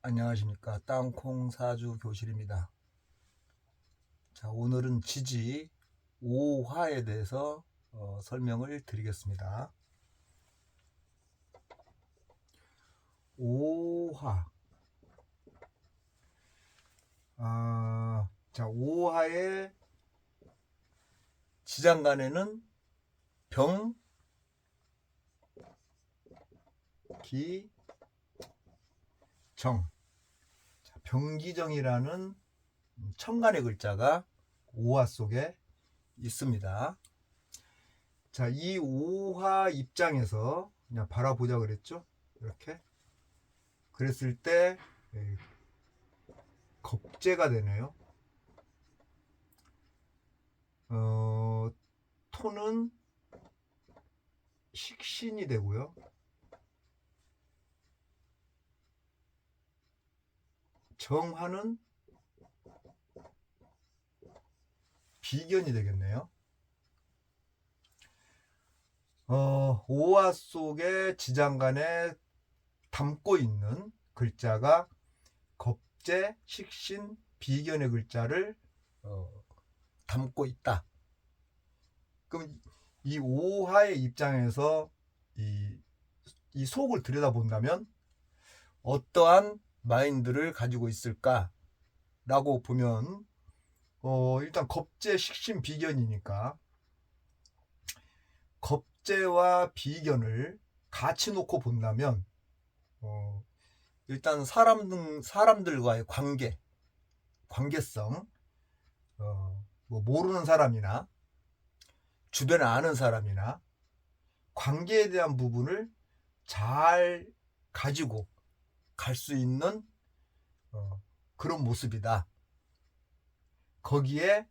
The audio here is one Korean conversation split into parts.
안녕하십니까. 땅콩 사주 교실입니다. 자, 오늘은 지지 5화에 대해서 설명을 드리겠습니다. 5화. 자, 5화의 지장간에는 병, 기, 정. 자, 병기정이라는 천간의 글자가 5화 속에 있습니다. 자, 이 5화 입장에서 그냥 바라보자 그랬죠? 이렇게. 그랬을 때 겁재가 되네요. 토는 식신이 되고요. 정화는 비견이 되겠네요. 5화 속에 지장간에 담고 있는 글자가 겁재, 식신, 비견의 글자를 담고 있다. 그럼 이 5화의 입장에서 이 속을 들여다본다면 어떠한 마인드를 가지고 있을까라고 보면 일단 겁재, 식신, 비견이니까 겁재와 비견을 같이 놓고 본다면 일단 사람들과의 관계성, 뭐 모르는 사람이나 주변에 아는 사람이나 관계에 대한 부분을 잘 가지고 갈 수 있는 그런 모습이다. 거기에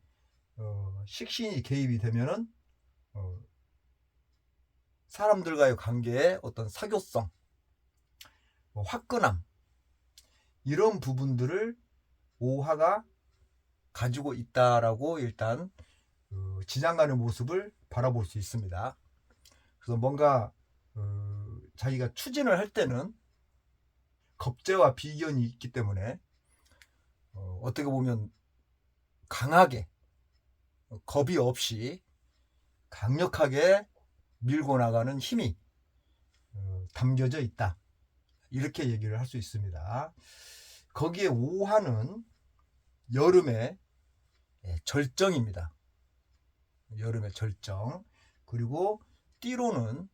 식신이 개입이 되면은 사람들과의 관계에 어떤 사교성, 화끈함, 이런 부분들을 5화가 가지고 있다라고 일단 지장간의 모습을 바라볼 수 있습니다. 그래서 뭔가 자기가 추진을 할 때는 겁재와 비견이 있기 때문에 어떻게 보면 강하게, 겁이 없이 강력하게 밀고 나가는 힘이 담겨져 있다. 이렇게 얘기를 할 수 있습니다. 거기에 5화는 여름의 절정입니다. 여름의 절정. 그리고 띠로는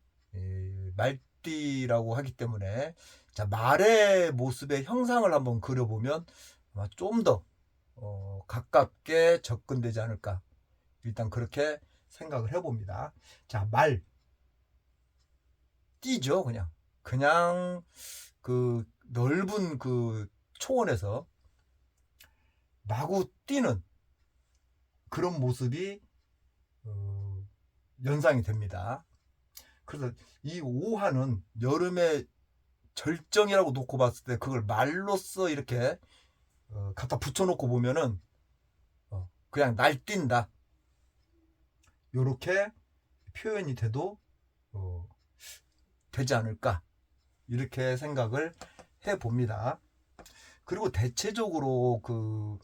말띠라고 하기 때문에 자, 말의 모습의 형상을 한번 그려보면 아마 좀 더 가깝게 접근되지 않을까. 일단 그렇게 생각을 해봅니다. 자, 말. 띠죠, 그냥 그 넓은 그 초원에서 마구 뛰는 그런 모습이 연상이 됩니다. 그래서 이 5화는 여름의 절정이라고 놓고 봤을 때 그걸 말로써 이렇게 갖다 붙여놓고 보면은 그냥 날뛴다. 요렇게 표현이 돼도 되지 않을까, 이렇게 생각을 해봅니다. 그리고 대체적으로 그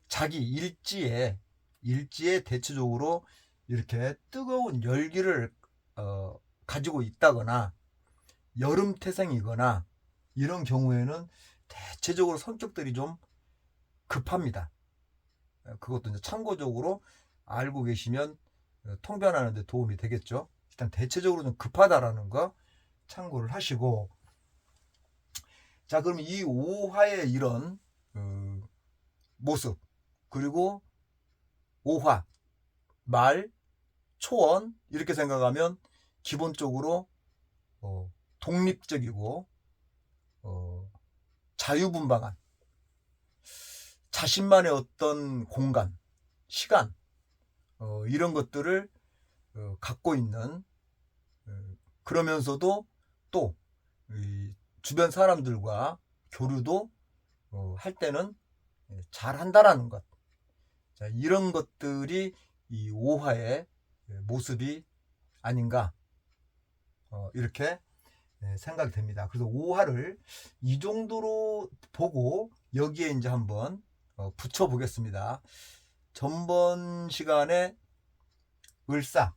자기 일지에 대체적으로 이렇게 뜨거운 열기를 가지고 있다거나 여름 태생이거나 이런 경우에는 대체적으로 성격들이 좀 급합니다. 그것도 이제 참고적으로 알고 계시면 통변하는 데 도움이 되겠죠. 일단 대체적으로 좀 급하다라는 거 참고를 하시고, 자, 그럼 이 5화의 이런 모습, 그리고 5화 말, 초원, 이렇게 생각하면 기본적으로 독립적이고 자유분방한 자신만의 어떤 공간, 시간, 이런 것들을 갖고 있는, 그러면서도 또 주변 사람들과 교류도 할 때는 잘 한다라는 것. 자, 이런 것들이 이 5화의 모습이 아닌가, 이렇게 생각이 됩니다. 그래서 오화를 이 정도로 보고 여기에 이제 한번 붙여 보겠습니다. 전번 시간에 을사,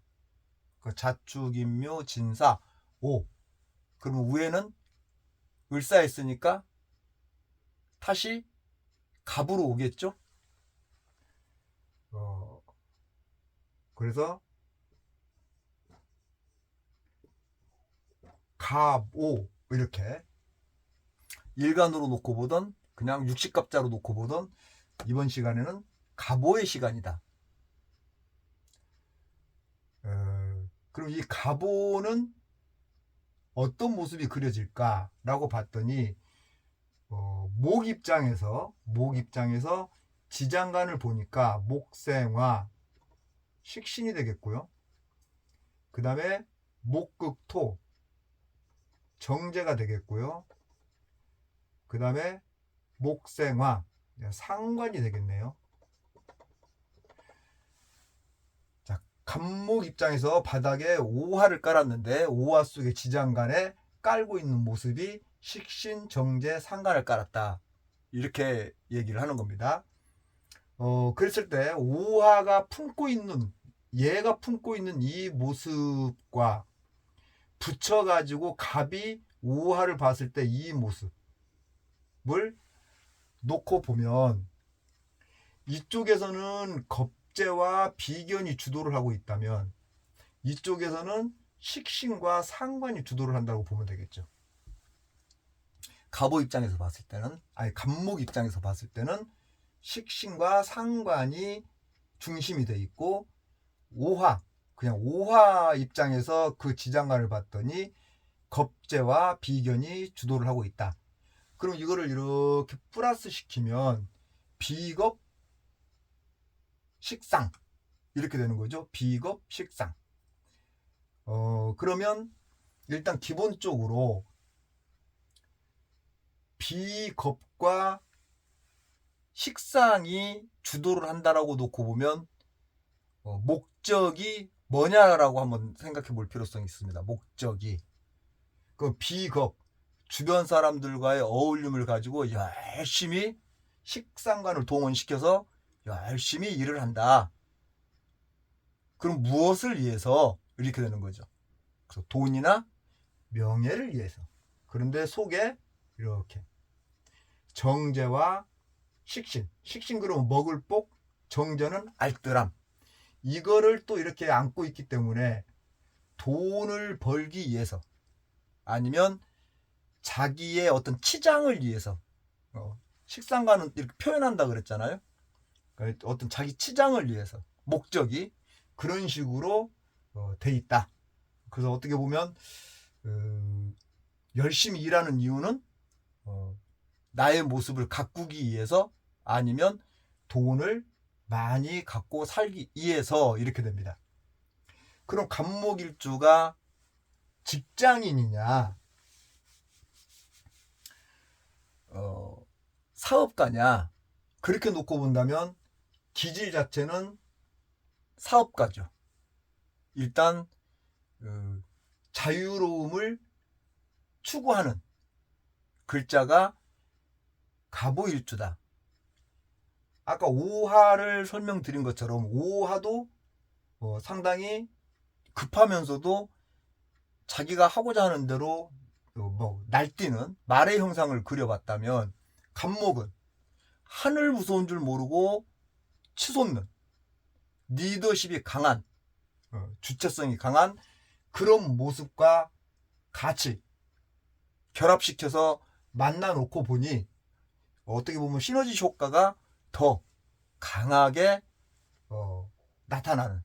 그 자축인묘 진사 오, 그러면 위에는 을사 했으니까 다시 갑으로 오겠죠. 그래서 갑오 이렇게 일간으로 놓고 보던 그냥 육식갑자로 놓고 보던 이번 시간에는 갑오의 시간이다. 그럼 이 갑오는 어떤 모습이 그려질까라고 봤더니 목 입장에서 지장간을 보니까 목생화 식신이 되겠고요. 그 다음에 목극토 정제가 되겠고요. 그 다음에 목생화 상관이 되겠네요. 자, 갑목 입장에서 바닥에 오화를 깔았는데 오화 속에 지장간에 깔고 있는 모습이 식신, 정제, 상관을 깔았다. 이렇게 얘기를 하는 겁니다. 그랬을 때 오화가 품고 있는 얘가 품고 있는 이 모습과 붙여가지고 갑이 오화를 봤을 때 이 모습을 놓고 보면 이쪽에서는 겁재와 비견이 주도를 하고 있다면 이쪽에서는 식신과 상관이 주도를 한다고 보면 되겠죠. 갑오 입장에서 봤을 때는 갑목 입장에서 봤을 때는 식신과 상관이 중심이 돼 있고 그냥 오화 입장에서 그 지장간을 봤더니 겁재와 비견이 주도를 하고 있다. 그럼 이거를 이렇게 플러스 시키면 비겁 식상 이렇게 되는 거죠. 비겁 식상. 그러면 일단 기본적으로 비겁과 식상이 주도를 한다라고 놓고 보면 목적이 뭐냐라고 한번 생각해 볼 필요성이 있습니다. 목적이 그 비겁 주변 사람들과의 어울림을 가지고 열심히 식상관을 동원시켜서 열심히 일을 한다. 그럼 무엇을 위해서 이렇게 되는 거죠. 그래서 돈이나 명예를 위해서. 그런데 속에 이렇게 정제와 식신 그러면 먹을 복, 정제는 알뜰함. 이거를 또 이렇게 안고 있기 때문에 돈을 벌기 위해서 아니면 자기의 어떤 치장을 위해서 식상관은 이렇게 표현한다 그랬잖아요. 그러니까 어떤 자기 치장을 위해서 목적이 그런 식으로 돼 있다. 그래서 어떻게 보면 열심히 일하는 이유는 나의 모습을 가꾸기 위해서 아니면 돈을 많이 갖고 살기 위해서 이렇게 됩니다. 그럼 갑목일주가 직장인이냐 사업가냐 그렇게 놓고 본다면 기질 자체는 사업가죠. 일단 자유로움을 추구하는 글자가 갑오일주다. 아까 오화를 설명드린 것처럼 오화도 상당히 급하면서도 자기가 하고자 하는 대로 날뛰는 말의 형상을 그려봤다면 갑목은 하늘 무서운 줄 모르고 치솟는 리더십이 강한 주체성이 강한 그런 모습과 같이 결합시켜서 만나 놓고 보니 어떻게 보면 시너지 효과가 더 강하게 나타나는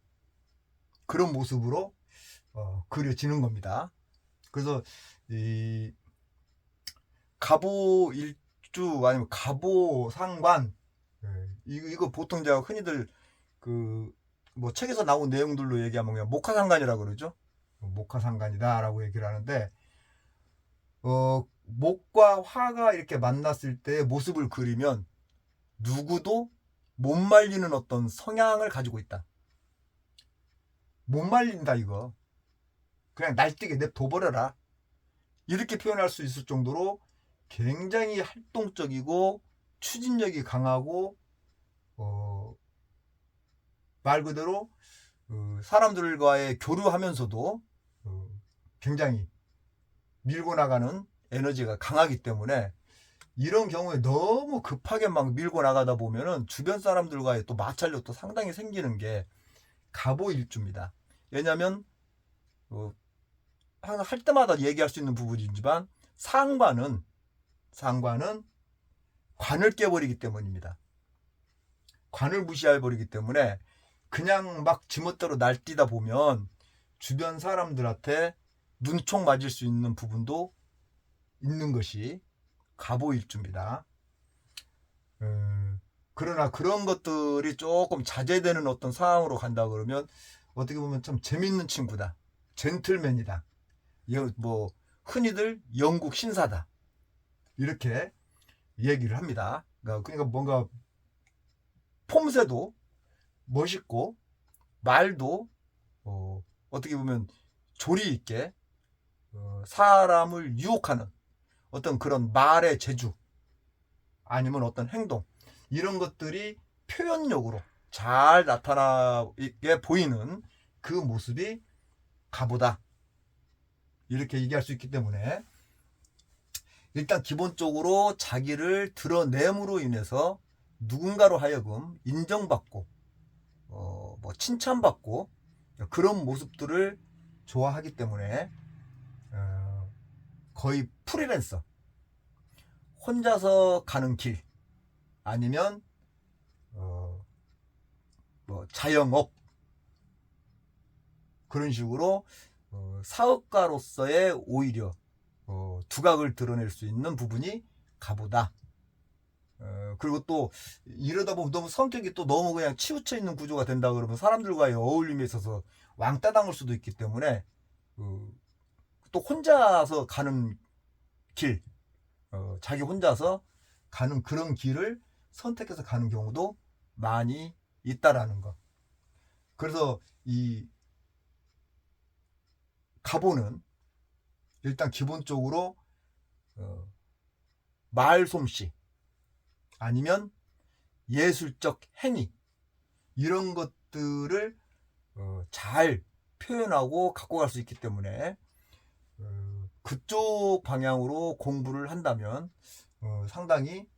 그런 모습으로 그려지는 겁니다. 그래서 이 갑오일주 아니면 갑오상관 이거 보통 제가 흔히들 뭐 책에서 나온 내용들로 얘기하면 그냥 목화상관이라고 그러죠. 목화상관이다라고 얘기를 하는데 목과 화가 이렇게 만났을 때 모습을 그리면 누구도 못 말리는 어떤 성향을 가지고 있다. 못 말린다 이거. 그냥 날뛰게 냅둬버려라. 이렇게 표현할 수 있을 정도로 굉장히 활동적이고 추진력이 강하고 말 그대로 사람들과의 교류하면서도 굉장히 밀고 나가는 에너지가 강하기 때문에 이런 경우에 너무 급하게 막 밀고 나가다 보면은 주변 사람들과의 또 마찰력도 상당히 생기는 게 갑오일주입니다. 왜냐하면 항상 할 때마다 얘기할 수 있는 부분이지만 상관은 관을 깨버리기 때문입니다. 관을 무시해버리기 때문에 그냥 막 지멋대로 날뛰다 보면 주변 사람들한테 눈총 맞을 수 있는 부분도 있는 것이 갑오일주입니다. 그러나 그런 것들이 조금 자제되는 어떤 상황으로 간다 그러면 어떻게 보면 참 재밌는 친구다, 젠틀맨이다, 뭐 흔히들 영국 신사다, 이렇게 얘기를 합니다. 그러니까 뭔가 폼새도 멋있고 말도 어떻게 보면 조리 있게 사람을 유혹하는 어떤 그런 말의 재주 아니면 어떤 행동, 이런 것들이 표현력으로 잘 나타나게 보이는 그 모습이 갑오다, 이렇게 얘기할 수 있기 때문에 일단 기본적으로 자기를 드러냄으로 인해서 누군가로 하여금 인정받고 뭐 칭찬받고 그런 모습들을 좋아하기 때문에 거의 프리랜서, 혼자서 가는 길 아니면 뭐 자영업, 그런 식으로 사업가로서의 오히려 두각을 드러낼 수 있는 부분이 갑오다. 그리고 또 이러다 보면 너무 성격이 또 너무 그냥 치우쳐 있는 구조가 된다 그러면 사람들과의 어울림에 있어서 왕따 당할 수도 있기 때문에 또 혼자서 가는 길, 자기 혼자서 가는 그런 길을 선택해서 가는 경우도 많이 있다라는 거. 그래서 이 갑오는 일단 기본적으로 말솜씨 아니면 예술적 행위, 이런 것들을 잘 표현하고 갖고 갈 수 있기 때문에 그쪽 방향으로 공부를 한다면 상당히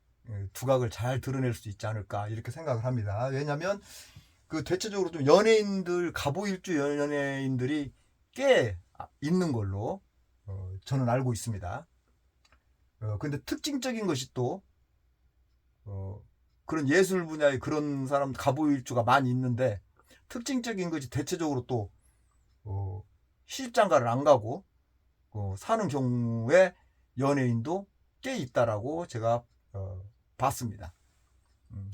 두각을 잘 드러낼 수 있지 않을까, 이렇게 생각을 합니다. 왜냐하면 대체적으로 좀 연예인들, 갑오일주 연예인들이 꽤 있는 걸로 저는 알고 있습니다. 근데 특징적인 것이 또 그런 예술 분야의 그런 사람 갑오일주가 많이 있는데, 특징적인 것이 대체적으로 또 시집장가를 안 가고 사는 경우에 연예인도 꽤 있다라고 제가 봤습니다.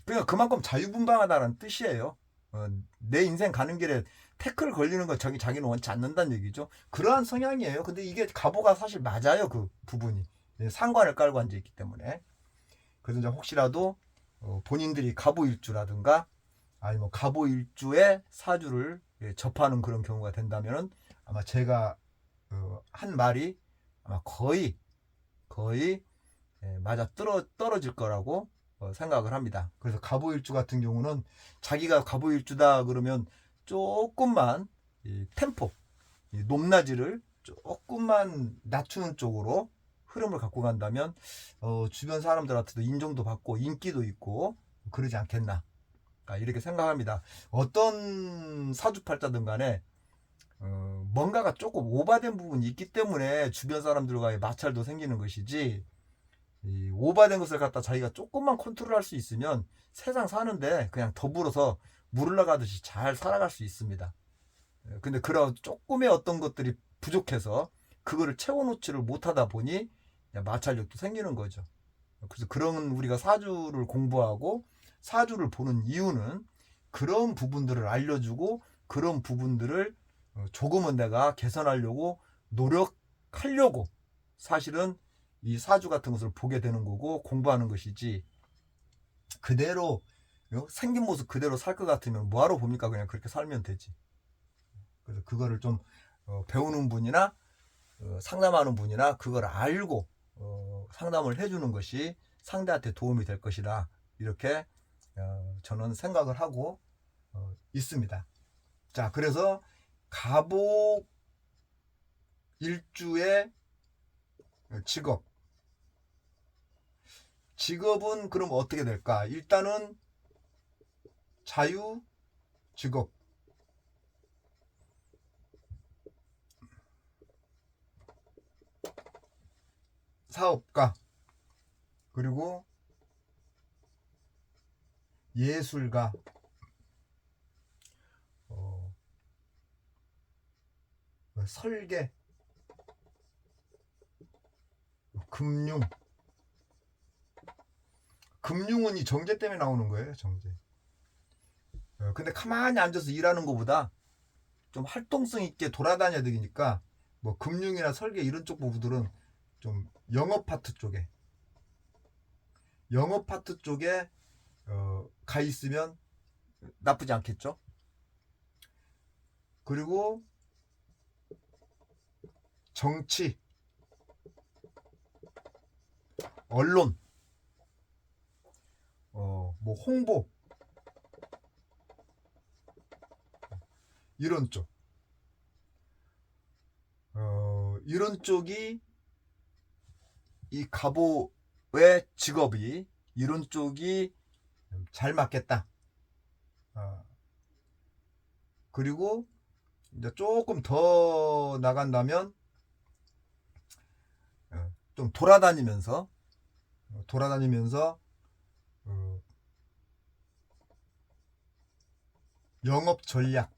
그러니까 그만큼 자유분방하다는 뜻이에요. 내 인생 가는 길에 태클 걸리는 거 자기는 원치 않는다는 얘기죠. 그러한 성향이에요. 근데 이게 갑오가 사실 맞아요. 그 부분이 상관을 깔고 앉아 있기 때문에. 그래서 이제 혹시라도 본인들이 갑오일주라든가 아니면 갑오일주의 사주를 접하는 그런 경우가 된다면 아마 제가 한 말이 아마 거의 맞아 떨어질 거라고 생각을 합니다. 그래서 갑오일주 같은 경우는 자기가 갑오일주다 그러면 조금만 템포, 높낮이를 조금만 낮추는 쪽으로 흐름을 갖고 간다면 주변 사람들한테도 인정도 받고 인기도 있고 그러지 않겠나, 이렇게 생각합니다. 어떤 사주팔자든 간에 뭔가가 조금 오바된 부분이 있기 때문에 주변 사람들과의 마찰도 생기는 것이지, 이 오바된 것을 갖다 자기가 조금만 컨트롤할 수 있으면 세상 사는데 그냥 더불어서 물 흘러가듯이 잘 살아갈 수 있습니다. 근데 그런 조금의 어떤 것들이 부족해서 그거를 채워놓지를 못하다 보니 마찰력도 생기는 거죠. 그래서 그런 우리가 사주를 공부하고 사주를 보는 이유는 그런 부분들을 알려주고 그런 부분들을 조금은 내가 개선하려고 노력하려고 사실은 이 사주 같은 것을 보게 되는 거고 공부하는 것이지, 그대로 생긴 모습 그대로 살 것 같으면 뭐하러 봅니까? 그냥 그렇게 살면 되지. 그래서 그거를 좀 배우는 분이나 상담하는 분이나 그걸 알고 상담을 해주는 것이 상대한테 도움이 될 것이다. 이렇게 저는 생각을 하고 있습니다. 자, 그래서 갑오 일주의 직업은 그럼 어떻게 될까? 일단은 자유 직업, 사업가, 그리고 예술가, 설계, 금융은 이 정제 때문에 나오는 거예요. 정제. 근데 가만히 앉아서 일하는 것보다 좀 활동성 있게 돌아다녀야 되니까 뭐 금융이나 설계 이런 쪽 부분들은 좀 영업 파트 쪽에 가 있으면 나쁘지 않겠죠. 그리고 정치, 언론, 뭐 홍보 이런 쪽, 이런 쪽이 이 갑오의 직업이 이런 쪽이 잘 맞겠다. 그리고 이제 조금 더 나간다면 좀 돌아다니면서 영업 전략을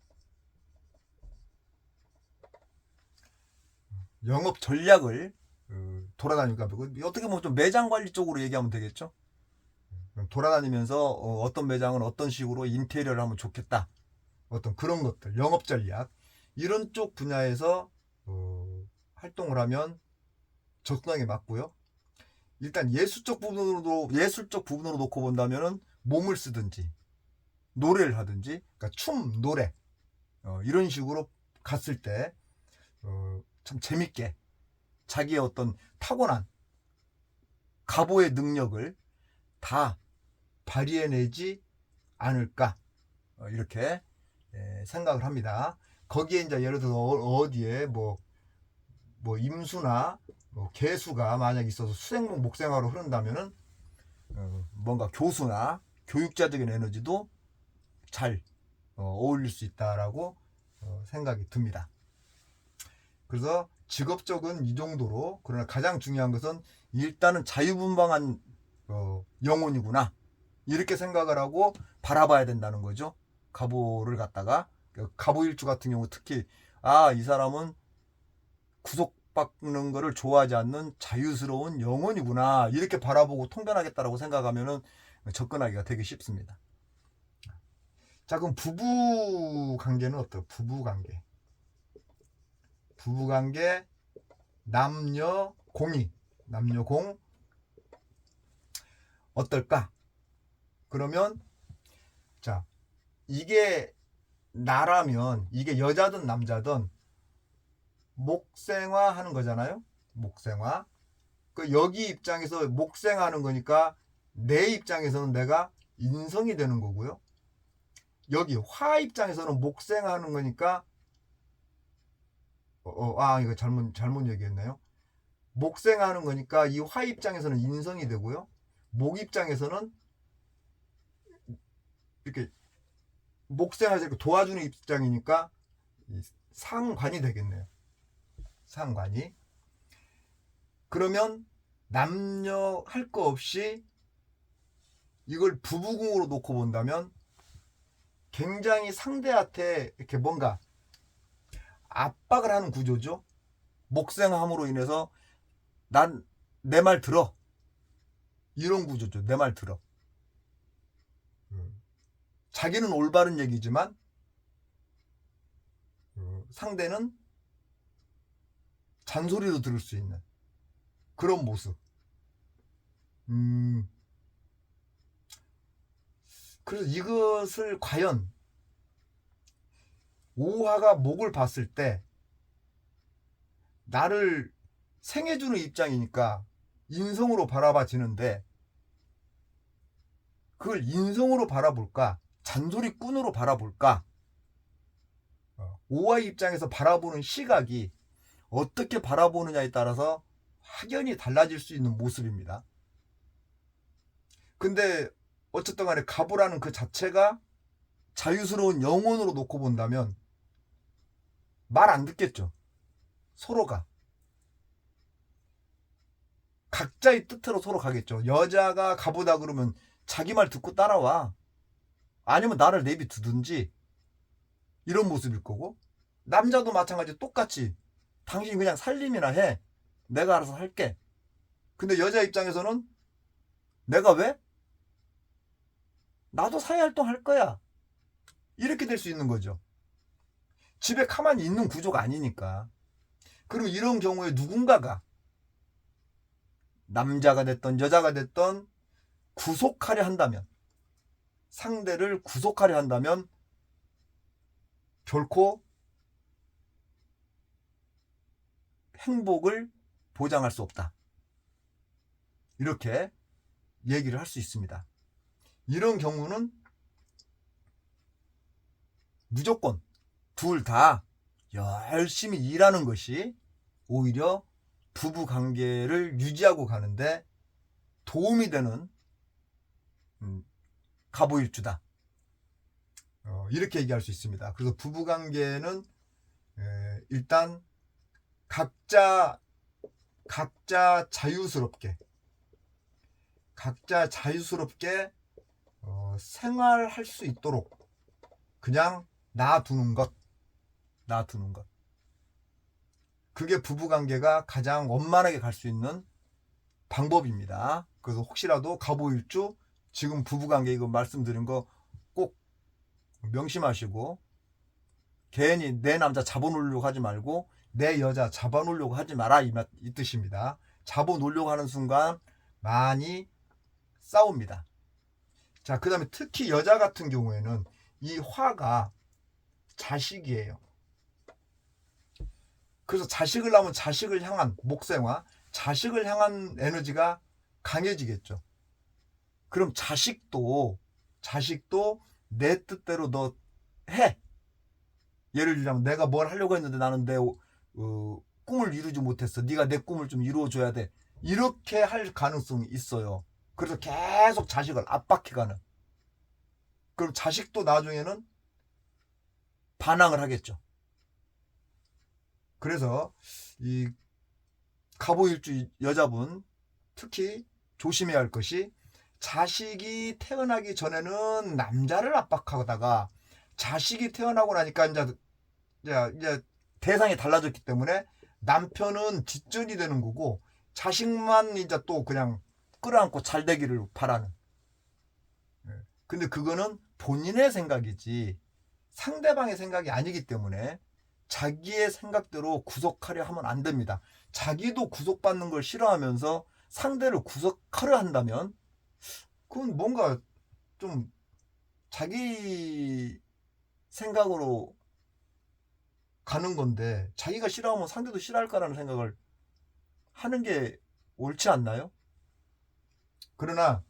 돌아다니까 어떻게 보면 좀 매장 관리 쪽으로 얘기하면 되겠죠. 돌아다니면서 어떤 매장은 어떤 식으로 인테리어를 하면 좋겠다. 어떤 그런 것들, 영업 전략 이런 쪽 분야에서 활동을 하면 적당히 맞고요. 일단 예술 쪽 부분으로 놓고 본다면은 몸을 쓰든지 노래를 하든지, 그러니까 춤, 노래 이런 식으로 갔을 때 참 재밌게 자기의 어떤 타고난 갑오의 능력을 다 발휘해내지 않을까 이렇게 생각을 합니다. 거기에 이제 예를 들어서 어디에 뭐 임수나 뭐 개수가 만약 있어서 수생목 목생화로 흐른다면은 뭔가 교수나 교육자적인 에너지도 잘 어울릴 수 있다라고 생각이 듭니다. 그래서 직업적은 이 정도로, 그러나 가장 중요한 것은 일단은 자유분방한 영혼이구나 이렇게 생각을 하고 바라봐야 된다는 거죠. 갑오를 갖다가 갑오일주 같은 경우 특히 이 사람은 구속받는 거를 좋아하지 않는 자유스러운 영혼이구나 이렇게 바라보고 통변하겠다라고 생각하면은 접근하기가 되게 쉽습니다. 자, 그럼 부부 관계는 어때요? 부부 관계 남녀 공 어떨까? 그러면 자, 이게 나라면 이게 여자든 남자든 목생화 하는 거잖아요. 목생화. 여기 입장에서 목생하는 거니까 내 입장에서는 내가 인성이 되는 거고요. 여기 화 입장에서는 목생하는 거니까 이거 잘못 얘기했나요? 목생하는 거니까 이 화 입장에서는 인성이 되고요. 목 입장에서는 이렇게 목생하지 도와주는 입장이니까 상관이 되겠네요. 상관이. 그러면 남녀 할 거 없이 이걸 부부궁으로 놓고 본다면 굉장히 상대한테 이렇게 뭔가 압박을 하는 구조죠. 목생함으로 인해서 난 내 말 들어 이런 구조죠. 내 말 들어. 자기는 올바른 얘기지만 상대는 잔소리로 들을 수 있는 그런 모습. 그래서 이것을 과연 오화가 목을 봤을 때 나를 생해주는 입장이니까 인성으로 바라봐지는데, 그걸 인성으로 바라볼까, 잔소리꾼으로 바라볼까, 오아이 입장에서 바라보는 시각이 어떻게 바라보느냐에 따라서 확연히 달라질 수 있는 모습입니다. 근데 어쨌든 간에 가부라는 그 자체가 자유스러운 영혼으로 놓고 본다면 말 안 듣겠죠. 서로가 각자의 뜻대로 서로 가겠죠. 여자가 가보다 그러면 자기 말 듣고 따라와. 아니면 나를 내비두든지, 이런 모습일 거고, 남자도 마찬가지 똑같이 당신 그냥 살림이나 해. 내가 알아서 할게. 근데 여자 입장에서는 내가 왜? 나도 사회활동 할 거야. 이렇게 될 수 있는 거죠. 집에 가만히 있는 구조가 아니니까. 그리고 이런 경우에 누군가가, 남자가 됐던 여자가 됐던, 구속하려 한다면, 상대를 구속하려 한다면 결코 행복을 보장할 수 없다. 이렇게 얘기를 할 수 있습니다. 이런 경우는 무조건 둘 다 열심히 일하는 것이 오히려 부부 관계를 유지하고 가는데 도움이 되는 가보일주다. 이렇게 얘기할 수 있습니다. 그래서 부부 관계는 일단 각자 자유스럽게 생활할 수 있도록 그냥 놔두는 것. 그게 부부관계가 가장 원만하게 갈 수 있는 방법입니다. 그래서 혹시라도 가보일주 지금 부부관계 이거 말씀드린 거 꼭 명심하시고, 괜히 내 남자 잡아놓으려고 하지 말고 내 여자 잡아놓으려고 하지 마라, 이 뜻입니다. 잡아놓으려고 하는 순간 많이 싸웁니다. 자, 그 다음에 특히 여자 같은 경우에는 이 화가 자식이에요. 그래서 자식을 낳으면 자식을 향한 목생화, 자식을 향한 에너지가 강해지겠죠. 그럼 자식도 내 뜻대로 너 해. 예를 들자면 내가 뭘 하려고 했는데 나는 내 꿈을 이루지 못했어. 네가 내 꿈을 좀 이루어줘야 돼. 이렇게 할 가능성이 있어요. 그래서 계속 자식을 압박해가는. 그럼 자식도 나중에는 반항을 하겠죠. 그래서 이 가보일주 여자분 특히 조심해야 할 것이, 자식이 태어나기 전에는 남자를 압박하다가 자식이 태어나고 나니까 이제 대상이 달라졌기 때문에 남편은 뒷전이 되는 거고, 자식만 이제 또 그냥 끌어안고 잘 되기를 바라는. 근데 그거는 본인의 생각이지 상대방의 생각이 아니기 때문에 자기의 생각대로 구속하려 하면 안 됩니다. 자기도 구속받는 걸 싫어하면서 상대를 구속하려 한다면 그건 뭔가 좀 자기 생각으로 가는 건데, 자기가 싫어하면 상대도 싫어할 거라는 생각을 하는 게 옳지 않나요? 그러나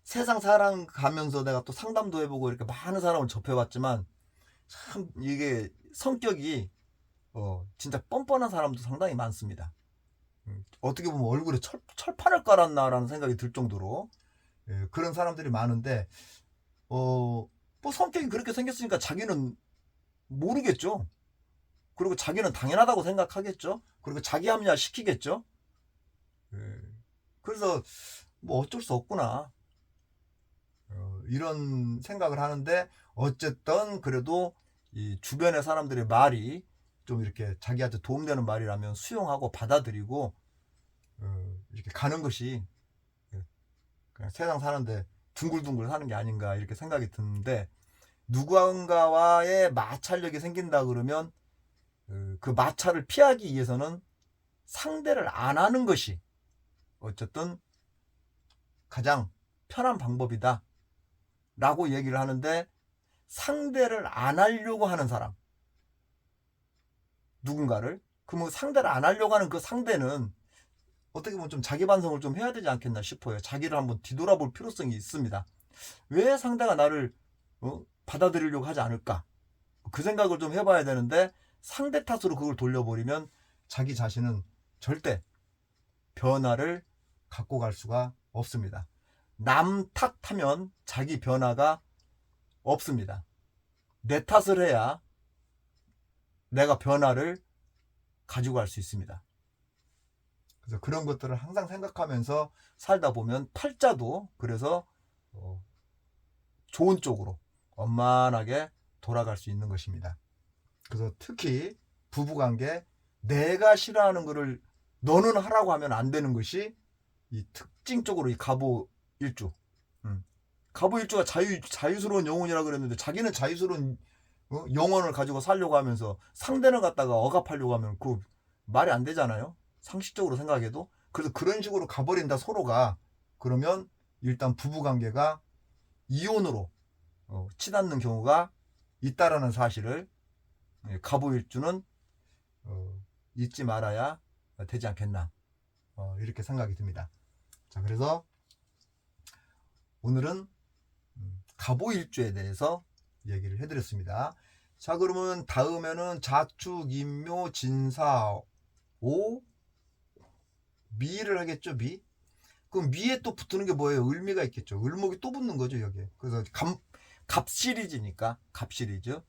세상 살아가면서 내가 또 상담도 해보고 이렇게 많은 사람을 접해봤지만 참 이게 성격이 진짜 뻔뻔한 사람도 상당히 많습니다. 어떻게 보면 얼굴에 철판을 깔았나라는 생각이 들 정도로 그런 사람들이 많은데, 뭐 성격이 그렇게 생겼으니까 자기는 모르겠죠. 그리고 자기는 당연하다고 생각하겠죠. 그리고 자기 합리화 시키겠죠. 그래서 뭐 어쩔 수 없구나, 이런 생각을 하는데, 어쨌든 그래도 이 주변의 사람들의 말이 좀 이렇게 자기한테 도움되는 말이라면 수용하고 받아들이고 이렇게 가는 것이 그냥 세상 사는데 둥글둥글 사는 게 아닌가, 이렇게 생각이 드는데, 누군가와의 마찰력이 생긴다 그러면 그 마찰을 피하기 위해서는 상대를 안 하는 것이 어쨌든 가장 편한 방법이다 라고 얘기를 하는데, 상대를 안 하려고 하는 사람, 누군가를, 그러면 상대를 안 하려고 하는 그 상대는 어떻게 보면 좀 자기 반성을 좀 해야 되지 않겠나 싶어요. 자기를 한번 뒤돌아볼 필요성이 있습니다. 왜 상대가 나를 받아들이려고 하지 않을까? 그 생각을 좀 해봐야 되는데, 상대 탓으로 그걸 돌려버리면 자기 자신은 절대 변화를 갖고 갈 수가 없습니다. 남 탓하면 자기 변화가 없습니다. 내 탓을 해야 내가 변화를 가지고 갈 수 있습니다. 그래서 그런 것들을 항상 생각하면서 살다 보면 팔자도 그래서 좋은 쪽으로 원만하게 돌아갈 수 있는 것입니다. 그래서 특히 부부관계, 내가 싫어하는 거를 너는 하라고 하면 안 되는 것이 이 특징적으로 이 갑오일주. 갑오일주가 자유스러운 영혼이라 그랬는데, 자기는 자유스러운 영혼을 가지고 살려고 하면서 상대는 갖다가 억압하려고 하면 그 말이 안 되잖아요. 상식적으로 생각해도. 그래서 그런 식으로 가버린다, 서로가. 그러면 일단 부부관계가 이혼으로 치닫는 경우가 있다라는 사실을 갑오일주는 잊지 말아야 되지 않겠나, 이렇게 생각이 듭니다. 자, 그래서 오늘은 갑오일주에 대해서 얘기를 해드렸습니다. 자, 그러면 다음에는 자축, 인묘, 진사, 오, 미를 하겠죠. 미. 그럼 미에 또 붙는 게 뭐예요? 을미가 있겠죠. 을목이 또 붙는 거죠, 여기에. 그래서 갑 시리즈니까, 갑 시리즈.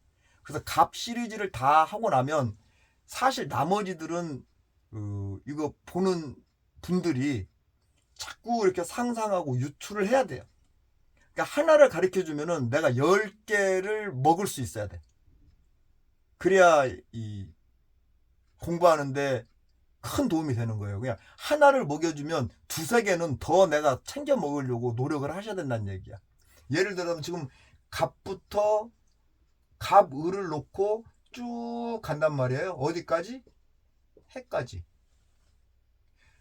그래서 갑 시리즈를 다 하고 나면 사실 나머지들은 이거 보는 분들이 자꾸 이렇게 상상하고 유추를 해야 돼요. 그러니까 하나를 가르쳐 주면은 내가 10개를 먹을 수 있어야 돼. 그래야 이 공부하는데 큰 도움이 되는 거예요. 그냥 하나를 먹여주면 두세 개는 더 내가 챙겨 먹으려고 노력을 하셔야 된다는 얘기야. 예를 들어서 지금 갑부터 갑을을 놓고 쭉 간단 말이에요. 어디까지? 해까지.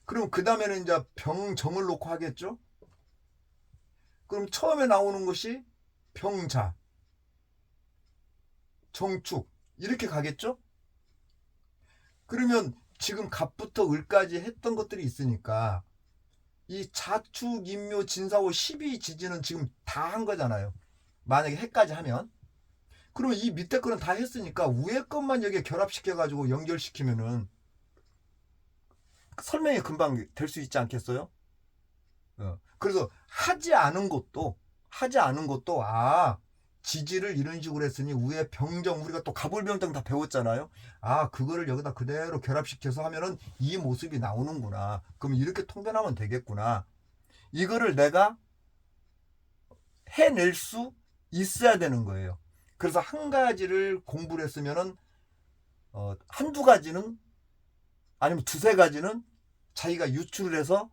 그럼 그 다음에는 이제 병정을 놓고 하겠죠. 그럼 처음에 나오는 것이 병자, 정축 이렇게 가겠죠. 그러면 지금 갑부터 을까지 했던 것들이 있으니까 이 자축, 인묘, 진사오, 12지지는 지금 다 한 거잖아요. 만약에 해까지 하면. 그러면 이 밑에 거는 다 했으니까 위에 것만 여기에 결합시켜가지고 연결시키면은 설명이 금방 될 수 있지 않겠어요? 그래서 하지 않은 것도 지지를 이런 식으로 했으니 위에 병정, 우리가 또 갑을병정 다 배웠잖아요. 그거를 여기다 그대로 결합시켜서 하면은 이 모습이 나오는구나. 그럼 이렇게 통변하면 되겠구나. 이거를 내가 해낼 수 있어야 되는 거예요. 그래서 한 가지를 공부를 했으면은 한두 가지는, 아니면 두세 가지는 자기가 유출을 해서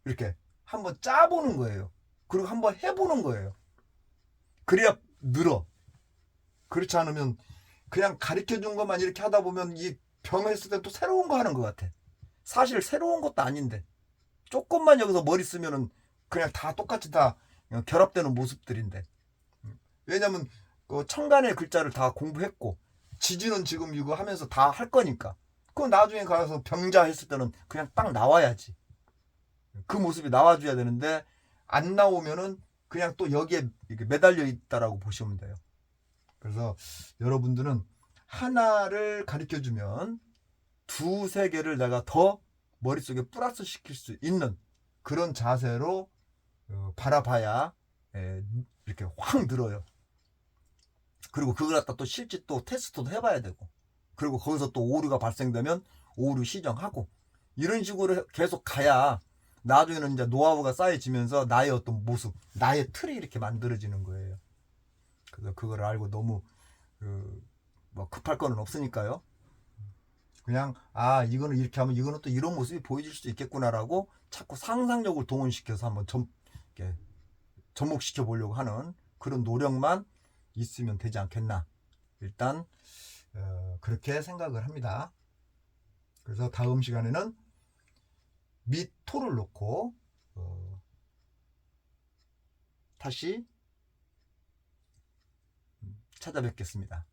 이렇게 한번 짜보는 거예요. 그리고 한번 해보는 거예요. 그래야 늘어. 그렇지 않으면 그냥 가르쳐 준 것만 이렇게 하다 보면 이 병했을 때 또 새로운 거 하는 것 같아. 사실 새로운 것도 아닌데 조금만 여기서 머리 쓰면은 그냥 다 똑같이 다 결합되는 모습들인데. 왜냐면 천간의 글자를 다 공부했고 지지는 지금 이거 하면서 다 할 거니까. 그럼 나중에 가서 병자 했을 때는 그냥 딱 나와야지. 그 모습이 나와줘야 되는데 안 나오면은 그냥 또 여기에 매달려 있다라고 보시면 돼요. 그래서 여러분들은 하나를 가르쳐 주면 두세 개를 내가 더 머릿속에 플러스 시킬 수 있는 그런 자세로 바라봐야 이렇게 확 늘어요. 그리고 그걸 갖다 또 실제 또 테스트도 해봐야 되고, 그리고 거기서 또 오류가 발생되면 오류 시정하고, 이런 식으로 계속 가야 나중에는 이제 노하우가 쌓여지면서 나의 어떤 모습, 나의 틀이 이렇게 만들어지는 거예요. 그래서 그걸 알고 너무 뭐 급할 거는 없으니까요. 그냥 이거는 이렇게 하면 이거는 또 이런 모습이 보여질 수도 있겠구나라고 자꾸 상상력을 동원시켜서 한번 이렇게 접목시켜 보려고 하는 그런 노력만 있으면 되지 않겠나. 일단 그렇게 생각을 합니다. 그래서 다음 시간에는 밑토를 놓고 다시 찾아뵙겠습니다.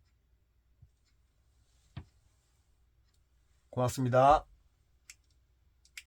고맙습니다.